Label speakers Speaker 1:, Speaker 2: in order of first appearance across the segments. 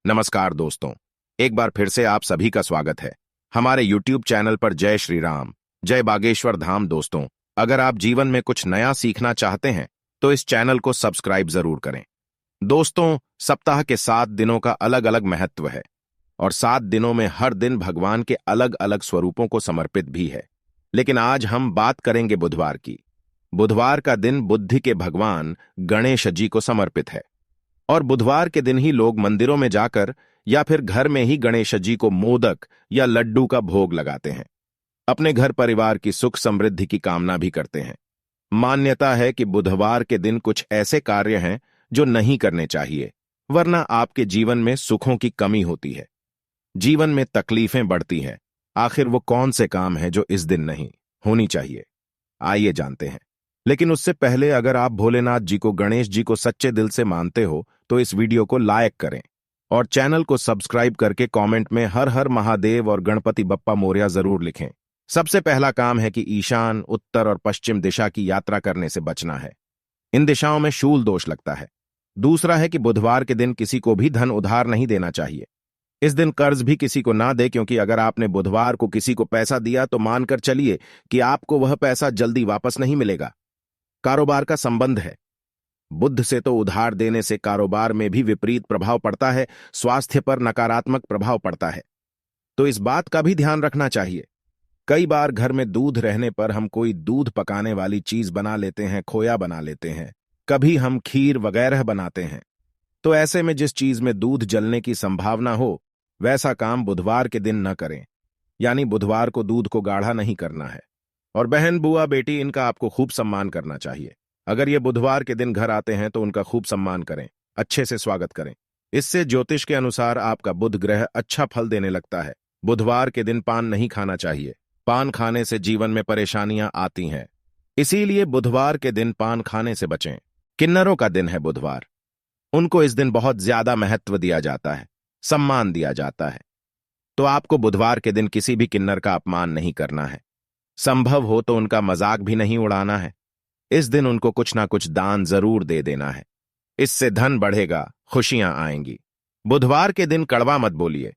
Speaker 1: नमस्कार दोस्तों, एक बार फिर से आप सभी का स्वागत है हमारे YouTube चैनल पर। जय श्री राम, जय बागेश्वर धाम। दोस्तों, अगर आप जीवन में कुछ नया सीखना चाहते हैं तो इस चैनल को सब्सक्राइब जरूर करें। दोस्तों, सप्ताह के 7 दिनों का अलग अलग महत्व है और 7 दिनों में हर दिन भगवान के अलग अलग स्वरूपों को समर्पित भी है। लेकिन आज हम बात करेंगे बुधवार की। बुधवार का दिन बुद्धि के भगवान गणेश जी को समर्पित है और बुधवार के दिन ही लोग मंदिरों में जाकर या फिर घर में ही गणेश जी को मोदक या लड्डू का भोग लगाते हैं। अपने घर परिवार की सुख समृद्धि की कामना भी करते हैं। मान्यता है कि बुधवार के दिन कुछ ऐसे कार्य हैं जो नहीं करने चाहिए, वरना आपके जीवन में सुखों की कमी होती है, जीवन में तकलीफें बढ़ती हैं। आखिर वो कौन से काम हैं जो इस दिन नहीं होनी चाहिए? आइए जानते हैं। लेकिन उससे पहले, अगर आप भोलेनाथ जी को, गणेश जी को सच्चे दिल से मानते हो तो इस वीडियो को लाइक करें और चैनल को सब्सक्राइब करके कमेंट में हर हर महादेव और गणपति बप्पा मोरया जरूर लिखें। सबसे पहला काम है कि ईशान, उत्तर और पश्चिम दिशा की यात्रा करने से बचना है। इन दिशाओं में शूल दोष लगता है। दूसरा है कि बुधवार के दिन किसी को भी धन उधार नहीं देना चाहिए। इस दिन कर्ज भी किसी को ना दे, क्योंकि अगर आपने बुधवार को किसी को पैसा दिया तो मानकर चलिए कि आपको वह पैसा जल्दी वापस नहीं मिलेगा। कारोबार का संबंध है। बुध से तो उधार देने से कारोबार में भी विपरीत प्रभाव पड़ता है, स्वास्थ्य पर नकारात्मक प्रभाव पड़ता है, तो इस बात का भी ध्यान रखना चाहिए। कई बार घर में दूध रहने पर हम कोई दूध पकाने वाली चीज बना लेते हैं, खोया बना लेते हैं, कभी हम खीर वगैरह बनाते हैं। तो ऐसे में जिस चीज में दूध जलने की संभावना हो वैसा काम बुधवार के दिन न करें। यानी बुधवार को दूध को गाढ़ा नहीं करना है। और बहन, बुआ, बेटी, इनका आपको खूब सम्मान करना चाहिए। अगर ये बुधवार के दिन घर आते हैं तो उनका खूब सम्मान करें, अच्छे से स्वागत करें। इससे ज्योतिष के अनुसार आपका बुध ग्रह अच्छा फल देने लगता है। बुधवार के दिन पान नहीं खाना चाहिए। पान खाने से जीवन में परेशानियां आती हैं, इसीलिए बुधवार के दिन पान खाने से बचें। किन्नरों का दिन है बुधवार। उनको इस दिन बहुत ज्यादा महत्व दिया जाता है, सम्मान दिया जाता है। तो आपको बुधवार के दिन किसी भी किन्नर का अपमान नहीं करना है। संभव हो तो उनका मजाक भी नहीं उड़ाना है। इस दिन उनको कुछ ना कुछ दान जरूर दे देना है। इससे धन बढ़ेगा, खुशियां आएंगी। बुधवार के दिन कड़वा मत बोलिए।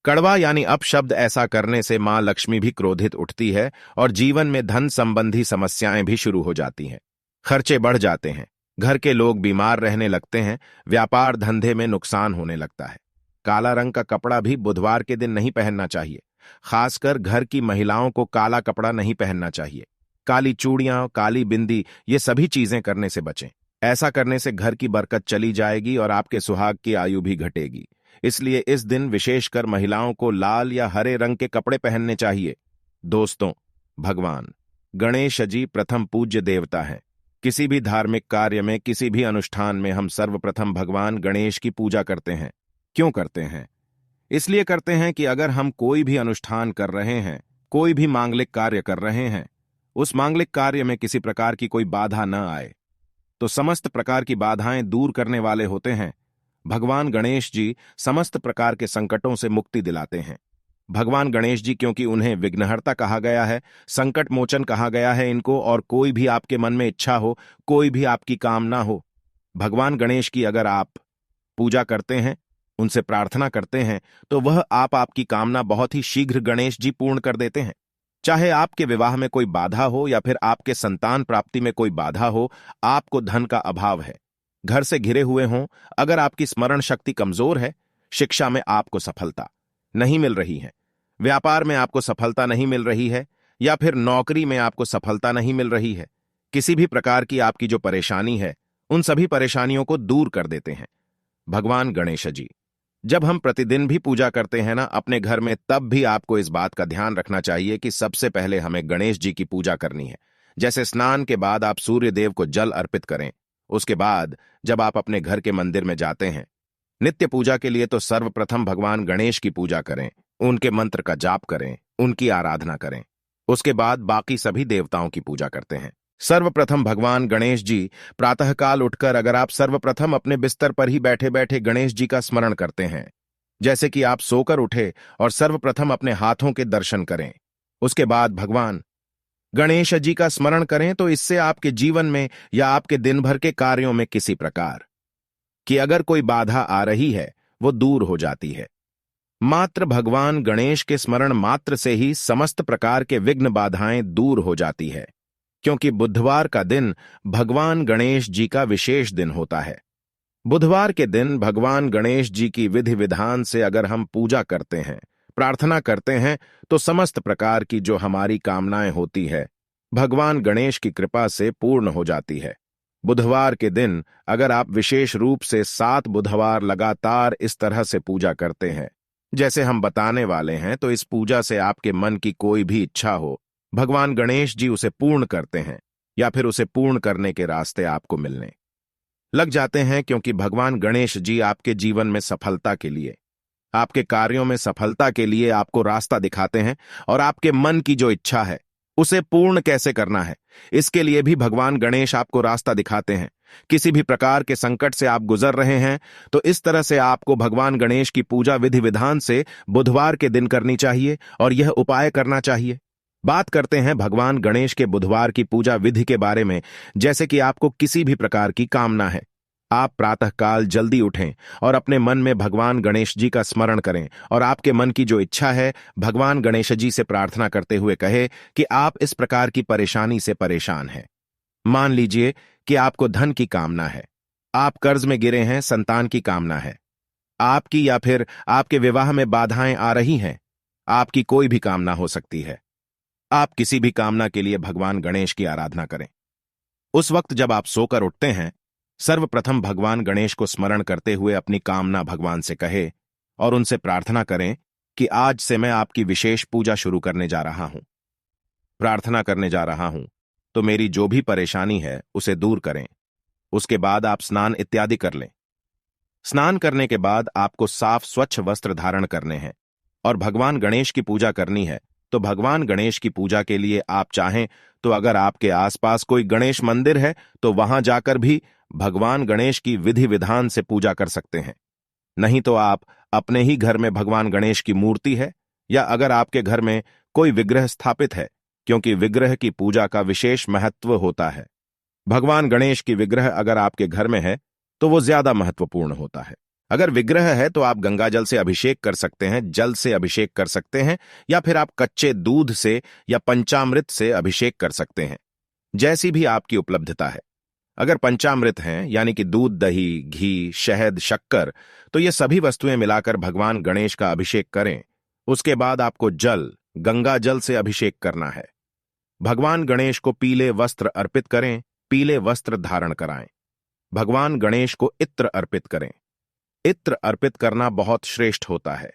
Speaker 1: कड़वा यानी अपशब्द ऐसा करने से मां लक्ष्मी भी क्रोधित उठती है और जीवन में धन संबंधी समस्याएं भी शुरू हो जाती हैं। खर्चे बढ़ जाते हैं, घर के लोग बीमार रहने लगते हैं, व्यापार धंधे में नुकसान होने लगता है। काला रंग का कपड़ा भी बुधवार के दिन नहीं पहनना चाहिए। खासकर घर की महिलाओं को काला कपड़ा नहीं पहनना चाहिए। काली चूड़ियां, काली बिंदी, ये सभी चीजें करने से बचें। ऐसा करने से घर की बरकत चली जाएगी और आपके सुहाग की आयु भी घटेगी। इसलिए इस दिन विशेषकर महिलाओं को लाल या हरे रंग के कपड़े पहनने चाहिए। दोस्तों, भगवान गणेश जी प्रथम पूज्य देवता हैं। किसी भी धार्मिक कार्य में, किसी भी अनुष्ठान में हम सर्वप्रथम भगवान गणेश की पूजा करते हैं। क्यों करते हैं? इसलिए करते हैं कि अगर हम कोई भी अनुष्ठान कर रहे हैं, कोई भी मांगलिक कार्य कर रहे हैं, उस मांगलिक कार्य में किसी प्रकार की कोई बाधा न आए, तो समस्त प्रकार की बाधाएं दूर करने वाले होते हैं। भगवान गणेश जी समस्त प्रकार के संकटों से मुक्ति दिलाते हैं। भगवान गणेश जी, क्योंकि उन्हें विघ्नहर्ता कहा गया है, संकट मोचन कहा गया है इनको, और कोई भी आपके मन में इच्छा हो, कोई भी आपकी कामना हो, भगवान गणेश की अगर आप पूजा करते हैं, उनसे प्रार्थना करते हैं, तो वह आपकी कामना बहुत ही शीघ्र गणेश जी पूर्ण कर देते हैं। चाहे आपके विवाह में कोई बाधा हो या फिर आपके संतान प्राप्ति में कोई बाधा हो, आपको धन का अभाव है, घर से घिरे हुए हों, अगर आपकी स्मरण शक्ति कमजोर है, शिक्षा में आपको सफलता नहीं मिल रही है, व्यापार में आपको सफलता नहीं मिल रही है, या फिर नौकरी में आपको सफलता नहीं मिल रही है, किसी भी प्रकार की आपकी जो परेशानी है, उन सभी परेशानियों को दूर कर देते हैं भगवान गणेश जी। जब हम प्रतिदिन भी पूजा करते हैं ना अपने घर में, तब भी आपको इस बात का ध्यान रखना चाहिए कि सबसे पहले हमें गणेश जी की पूजा करनी है। जैसे स्नान के बाद आप सूर्य देव को जल अर्पित करें, उसके बाद जब आप अपने घर के मंदिर में जाते हैं नित्य पूजा के लिए, तो सर्वप्रथम भगवान गणेश की पूजा करें, उनके मंत्र का जाप करें, उनकी आराधना करें। उसके बाद बाकी सभी देवताओं की पूजा करते हैं। सर्वप्रथम भगवान गणेश जी, प्रातःकाल उठकर अगर आप सर्वप्रथम अपने बिस्तर पर ही बैठे बैठे गणेश जी का स्मरण करते हैं, जैसे कि आप सोकर उठे और सर्वप्रथम अपने हाथों के दर्शन करें, उसके बाद भगवान गणेश जी का स्मरण करें, तो इससे आपके जीवन में या आपके दिन भर के कार्यों में किसी प्रकार कि अगर कोई बाधा आ रही है, वो दूर हो जाती है। मात्र भगवान गणेश के स्मरण मात्र से ही समस्त प्रकार के विघ्न बाधाएं दूर हो जाती है, क्योंकि बुधवार का दिन भगवान गणेश जी का विशेष दिन होता है। बुधवार के दिन भगवान गणेश जी की विधि विधान से अगर हम पूजा करते हैं, प्रार्थना करते हैं, तो समस्त प्रकार की जो हमारी कामनाएं होती है भगवान गणेश की कृपा से पूर्ण हो जाती है। बुधवार के दिन अगर आप विशेष रूप से 7 बुधवार लगातार इस तरह से पूजा करते हैं जैसे हम बताने वाले हैं, तो इस पूजा से आपके मन की कोई भी इच्छा हो, भगवान गणेश जी उसे पूर्ण करते हैं या फिर उसे पूर्ण करने के रास्ते आपको मिलने लग जाते हैं, क्योंकि भगवान गणेश जी आपके जीवन में सफलता के लिए, आपके कार्यों में सफलता के लिए आपको रास्ता दिखाते हैं और आपके मन की जो इच्छा है उसे पूर्ण कैसे करना है, इसके लिए भी भगवान गणेश आपको रास्ता दिखाते हैं। किसी भी प्रकार के संकट से आप गुजर रहे हैं तो इस तरह से आपको भगवान गणेश की पूजा विधि विधान से बुधवार के दिन करनी चाहिए और यह उपाय करना चाहिए। बात करते हैं भगवान गणेश के बुधवार की पूजा विधि के बारे में। जैसे कि आपको किसी भी प्रकार की कामना है, आप प्रातःकाल जल्दी उठें और अपने मन में भगवान गणेश जी का स्मरण करें और आपके मन की जो इच्छा है भगवान गणेश जी से प्रार्थना करते हुए कहे कि आप इस प्रकार की परेशानी से परेशान हैं। मान लीजिए कि आपको धन की कामना है, आप कर्ज में गिरे हैं, संतान की कामना है आपकी, या फिर आपके विवाह में बाधाएं आ रही हैं, आपकी कोई भी कामना हो सकती है। आप किसी भी कामना के लिए भगवान गणेश की आराधना करें। उस वक्त जब आप सोकर उठते हैं, सर्वप्रथम भगवान गणेश को स्मरण करते हुए अपनी कामना भगवान से कहे और उनसे प्रार्थना करें कि आज से मैं आपकी विशेष पूजा शुरू करने जा रहा हूं, प्रार्थना करने जा रहा हूं, तो मेरी जो भी परेशानी है उसे दूर करें। उसके बाद आप स्नान इत्यादि कर लें। स्नान करने के बाद आपको साफ स्वच्छ वस्त्र धारण करने हैं और भगवान गणेश की पूजा करनी है। तो भगवान गणेश की पूजा के लिए आप चाहें तो अगर आपके आसपास कोई गणेश मंदिर है तो वहां जाकर भी भगवान गणेश की विधि विधान से पूजा कर सकते हैं। नहीं तो आप अपने ही घर में भगवान गणेश की मूर्ति है या अगर आपके घर में कोई विग्रह स्थापित है, क्योंकि विग्रह की पूजा का विशेष महत्व होता है। भगवान गणेश की विग्रह अगर आपके घर में है तो वो ज्यादा महत्वपूर्ण होता है। अगर विग्रह है तो आप गंगा जल से अभिषेक कर सकते हैं, जल से अभिषेक कर सकते हैं, या फिर आप कच्चे दूध से या पंचामृत से अभिषेक कर सकते हैं, जैसी भी आपकी उपलब्धता है। अगर पंचामृत हैं यानी कि दूध, दही, घी, शहद, शक्कर, तो ये सभी वस्तुएं मिलाकर भगवान गणेश का अभिषेक करें। उसके बाद आपको जल, गंगा जल से अभिषेक करना है। भगवान गणेश को पीले वस्त्र अर्पित करें, पीले वस्त्र धारण कराएं। भगवान गणेश को इत्र अर्पित करें। इत्र अर्पित करना बहुत श्रेष्ठ होता है।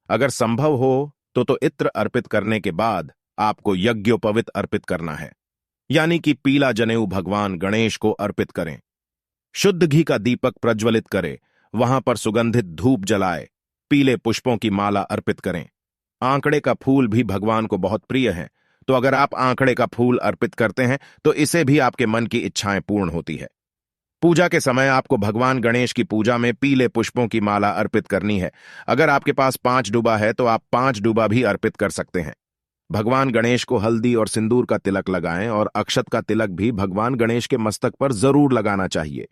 Speaker 1: अगर संभव हो तो इत्र अर्पित करने के बाद आपको यज्ञोपवीत अर्पित करना है, यानी कि पीला जनेऊ भगवान गणेश को अर्पित करें। शुद्ध घी का दीपक प्रज्वलित करें, वहां पर सुगंधित धूप जलाए, पीले पुष्पों की माला अर्पित करें। आंकड़े का फूल भी भगवान को बहुत प्रिय है, तो अगर आप आंकड़े का फूल अर्पित करते हैं तो इसे भी आपके मन की इच्छाएं पूर्ण होती है। पूजा के समय आपको भगवान गणेश की पूजा में पीले पुष्पों की माला अर्पित करनी है। अगर आपके पास 5 डूबा है तो आप 5 डूबा भी अर्पित कर सकते हैं। भगवान गणेश को हल्दी और सिंदूर का तिलक लगाएं और अक्षत का तिलक भी भगवान गणेश के मस्तक पर जरूर लगाना चाहिए।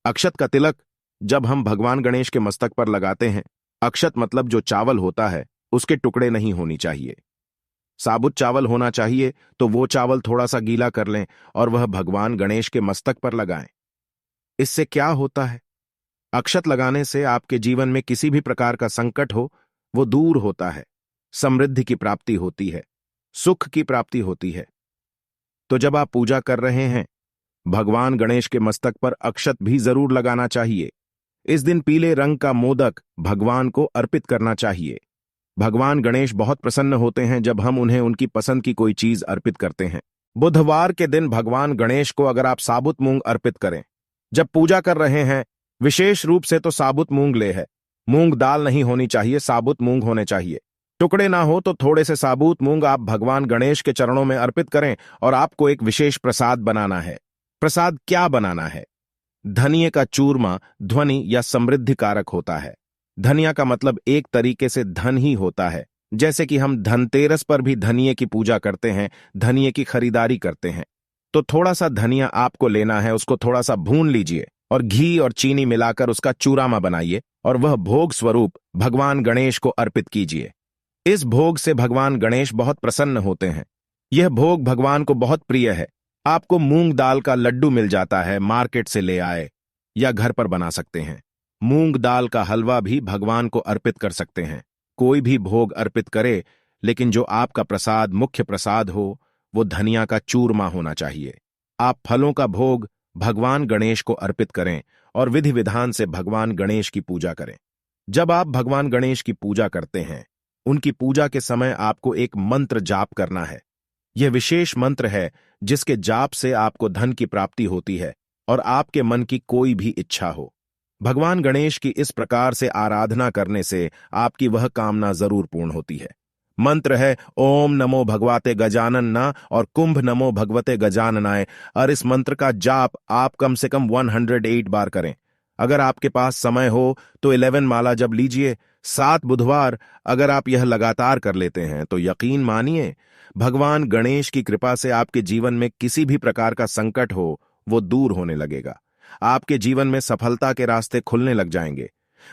Speaker 1: अक्षत का तिलक जब हम भगवान गणेश के मस्तक पर लगाते हैं, अक्षत मतलब जो चावल होता है उसके टुकड़े नहीं होनी चाहिए। साबुत चावल होना चाहिए, तो वो चावल थोड़ा सा गीला कर लें और वह भगवान गणेश के मस्तक पर लगाएं। इससे क्या होता है? अक्षत लगाने से आपके जीवन में किसी भी प्रकार का संकट हो वो दूर होता है, समृद्धि की प्राप्ति होती है, सुख की प्राप्ति होती है। तो जब आप पूजा कर रहे हैं, भगवान गणेश के मस्तक पर अक्षत भी जरूर लगाना चाहिए। इस दिन पीले रंग का मोदक भगवान को अर्पित करना चाहिए। भगवान गणेश बहुत प्रसन्न होते हैं जब हम उन्हें उनकी पसंद की कोई चीज अर्पित करते हैं। बुधवार के दिन भगवान गणेश को अगर आप साबुत मूंग अर्पित करें, जब पूजा कर रहे हैं, विशेष रूप से तो साबुत मूंग ले है। मूंग दाल नहीं होनी चाहिए, साबुत मूंग होने चाहिए। टुकड़े ना हो तो थोड़े से साबुत मूंग आप भगवान गणेश के चरणों में अर्पित करें और आपको एक विशेष प्रसाद बनाना है। प्रसाद क्या बनाना है? धनिये का चूरमा ध्वनि या समृद्धि कारक होता है। धनिया का मतलब एक तरीके से धन ही होता है। जैसे कि हम धनतेरस पर भी धनिये की पूजा करते हैं, धनिये की खरीदारी करते हैं। तो थोड़ा सा धनिया आपको लेना है, उसको थोड़ा सा भून लीजिए और घी और चीनी मिलाकर उसका चूरामा बनाइए और वह भोग स्वरूप भगवान गणेश को अर्पित कीजिए। इस भोग से भगवान गणेश बहुत प्रसन्न होते हैं। यह भोग भगवान को बहुत प्रिय है। आपको मूंग दाल का लड्डू मिल जाता है, मार्केट से ले आए या घर पर बना सकते हैं। मूंग दाल का हलवा भी भगवान को अर्पित कर सकते हैं। कोई भी भोग अर्पित करे, लेकिन जो आपका प्रसाद मुख्य प्रसाद हो वो धनिया का चूरमा होना चाहिए। आप फलों का भोग भगवान गणेश को अर्पित करें और विधि विधान से भगवान गणेश की पूजा करें। जब आप भगवान गणेश की पूजा करते हैं, उनकी पूजा के समय आपको एक मंत्र जाप करना है। यह विशेष मंत्र है जिसके जाप से आपको धन की प्राप्ति होती है और आपके मन की कोई भी इच्छा हो। भगवान गणेश की इस प्रकार से आराधना करने से आपकी वह कामना जरूर पूर्ण होती है। मंत्र है ओम नमो भगवते गजानन और कुंभ नमो भगवते गजाननाय। और इस मंत्र का जाप आप कम से कम 108 बार करें। अगर आपके पास समय हो तो 11 माला जब लीजिए। 7 बुधवार अगर आप यह लगातार कर लेते हैं तो यकीन मानिए भगवान गणेश की कृपा से आपके जीवन में किसी भी प्रकार का संकट हो वो दूर होने लगेगा। आपके जीवन में सफलता के रास्ते खुलने लग जाएंगे।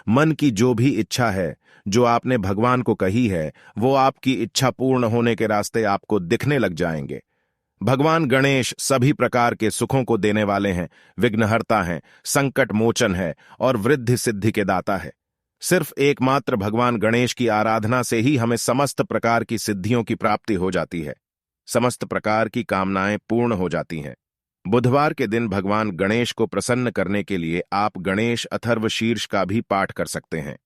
Speaker 1: मन की जो भी इच्छा है, जो आपने भगवान को कही है, वो आपकी इच्छा पूर्ण होने के रास्ते आपको दिखने लग जाएंगे। भगवान गणेश सभी प्रकार के सुखों को देने वाले हैं, विघ्नहर्ता हैं, संकट मोचन है और वृद्धि सिद्धि के दाता है। सिर्फ एकमात्र भगवान गणेश की आराधना से ही हमें समस्त प्रकार की सिद्धियों की प्राप्ति हो जाती है, समस्त प्रकार की कामनाएं पूर्ण हो जाती हैं। बुधवार के दिन भगवान गणेश को प्रसन्न करने के लिए आप गणेश अथर्व शीर्ष का भी पाठ कर सकते हैं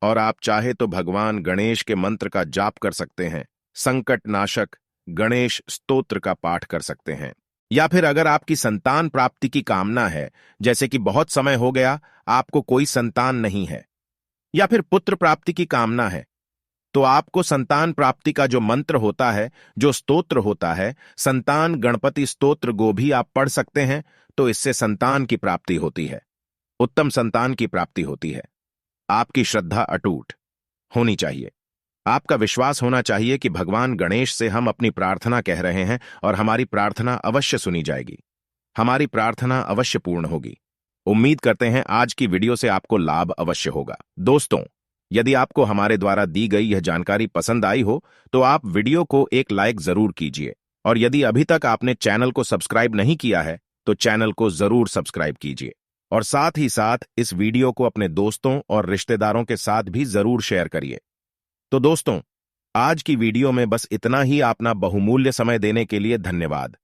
Speaker 1: और आप चाहे तो भगवान गणेश के मंत्र का जाप कर सकते हैं। संकट नाशक गणेश स्तोत्र का पाठ कर सकते हैं। या फिर अगर आपकी संतान प्राप्ति की कामना है, जैसे कि बहुत समय हो गया आपको कोई संतान नहीं है, या फिर पुत्र प्राप्ति की कामना है, तो आपको संतान प्राप्ति का जो मंत्र होता है, जो स्तोत्र होता है, संतान गणपति स्तोत्र को भी आप पढ़ सकते हैं। तो इससे संतान की प्राप्ति होती है, उत्तम संतान की प्राप्ति होती है। आपकी श्रद्धा अटूट होनी चाहिए। आपका विश्वास होना चाहिए कि भगवान गणेश से हम अपनी प्रार्थना कह रहे हैं और हमारी प्रार्थना अवश्य सुनी जाएगी, हमारी प्रार्थना अवश्य पूर्ण होगी। उम्मीद करते हैं आज की वीडियो से आपको लाभ अवश्य होगा। दोस्तों, यदि आपको हमारे द्वारा दी गई यह जानकारी पसंद आई हो तो आप वीडियो को एक लाइक जरूर कीजिए और यदि अभी तक आपने चैनल को सब्सक्राइब नहीं किया है तो चैनल को जरूर सब्सक्राइब कीजिए और साथ ही साथ इस वीडियो को अपने दोस्तों और रिश्तेदारों के साथ भी जरूर शेयर करिए। तो दोस्तों, आज की वीडियो में बस इतना ही। अपना बहुमूल्य समय देने के लिए धन्यवाद।